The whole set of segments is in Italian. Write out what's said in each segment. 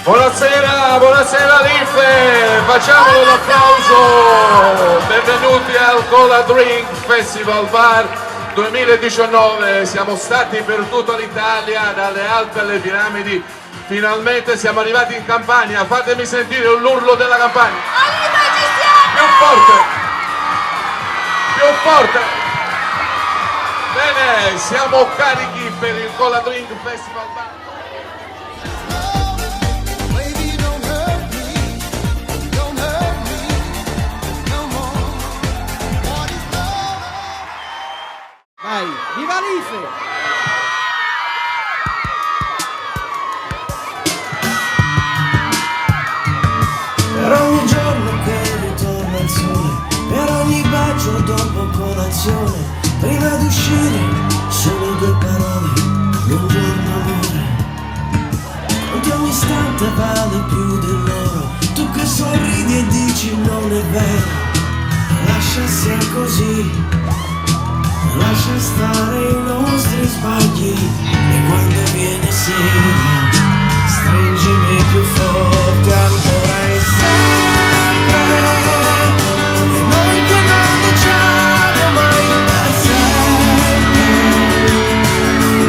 Buonasera, buonasera Life, facciamolo l'applauso, benvenuti al Cola Drink Festival Bar 2019, siamo stati per tutta l'Italia, dalle Alpi alle Piramidi, finalmente siamo arrivati in Campania, fatemi sentire l'urlo della Campania, più forte, più forte, bene, siamo carichi per il Cola Drink Festival Bar. Vai, viva l'Ife! Per ogni giorno che ritorna il sole, per ogni bacio dopo colazione, prima di uscire solo due parole, buongiorno amore. Ogni istante vale più dell'oro, tu che sorridi e dici non è vero, lascia sia così. Lascia stare i nostri sbagli e quando viene sera stringimi più forte ancora e sempre. E noi che non diciamo mai per sempre,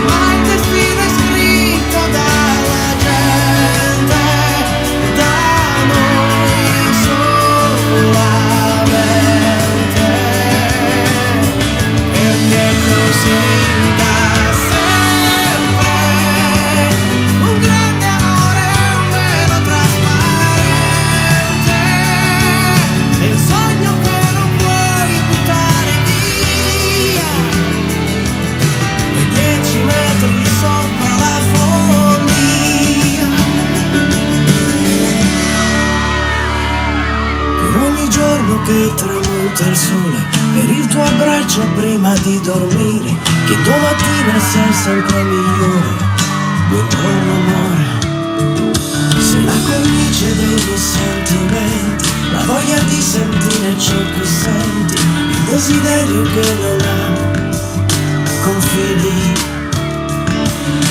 ma il destino è scritto dalla gente, da noi solamente. Perché così da sempre, un grande amore, un velo trasparente, è il sogno che non puoi buttare via, e 10 metri sopra la follia. Per ogni giorno che tramonta il sole, per il tuo abbraccio prima di dormire, che domattina sei sempre migliore. Buongiorno amore, sei la cornice dei miei sentimenti, la voglia di sentire ciò che senti, il desiderio che non ha confini.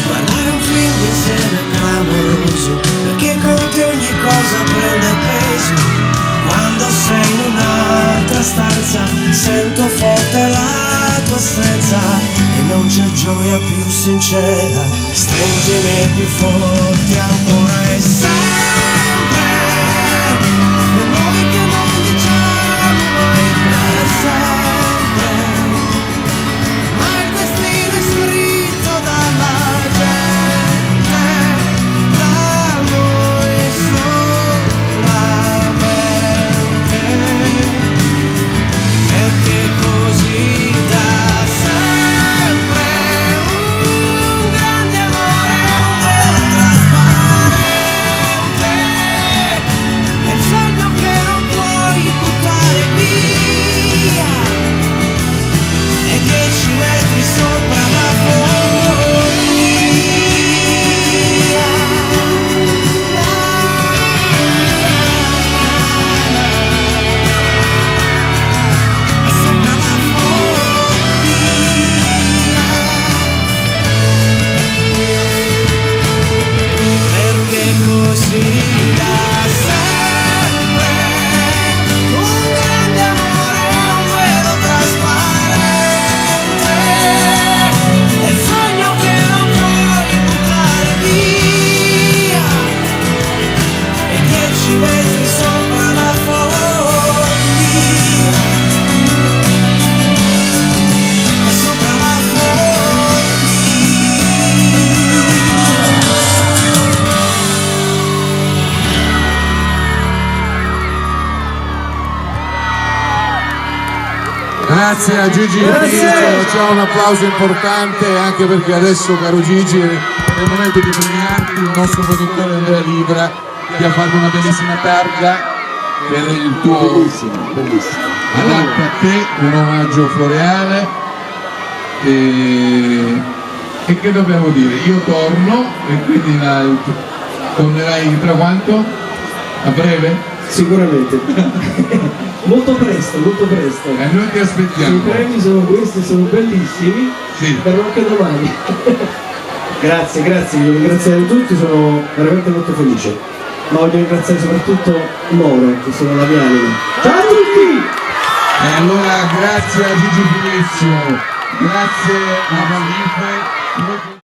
Guardare un film insieme è clamoroso, perché con te ogni cosa prende peso. Quando sei in un'altra stanza sento forte la tua assenza e non c'è gioia più sincera, stringimi più forte ancora e sempre. E noi che non diciamo mai per sempre, ma il destino è scritto dalla gente, da noi solamente. Perché così da sempre, un grande amore, un velo trasparente, è il sogno che non puoi buttare via, e 10 metri sopra la follia. Sopra la follia. Perché così da sempre, un grande amore, un velo trasparente, è il sogno che non puoi buttare via, e 10 metri sopra la follia, sopra la follia. Grazie a Gigi D'Amico, c'è un applauso importante anche perché adesso, caro Gigi, è il momento di premiarti il nostro produttore Andrea Libra, che ha fatto una bellissima targa per il tuo adatto a te, un omaggio floreale e che dobbiamo dire? Io torno e quindi tornerai tra quanto? A breve? Sicuramente. Molto presto, molto presto. E noi ti aspettiamo. I premi sono questi, sono bellissimi, Sì. verrò anche domani. Grazie, voglio ringraziare tutti, sono veramente molto felice. Ma voglio ringraziare soprattutto loro, che sono la mia anima. Ciao a tutti! E allora grazie a Gigi Filizio, grazie a Valife.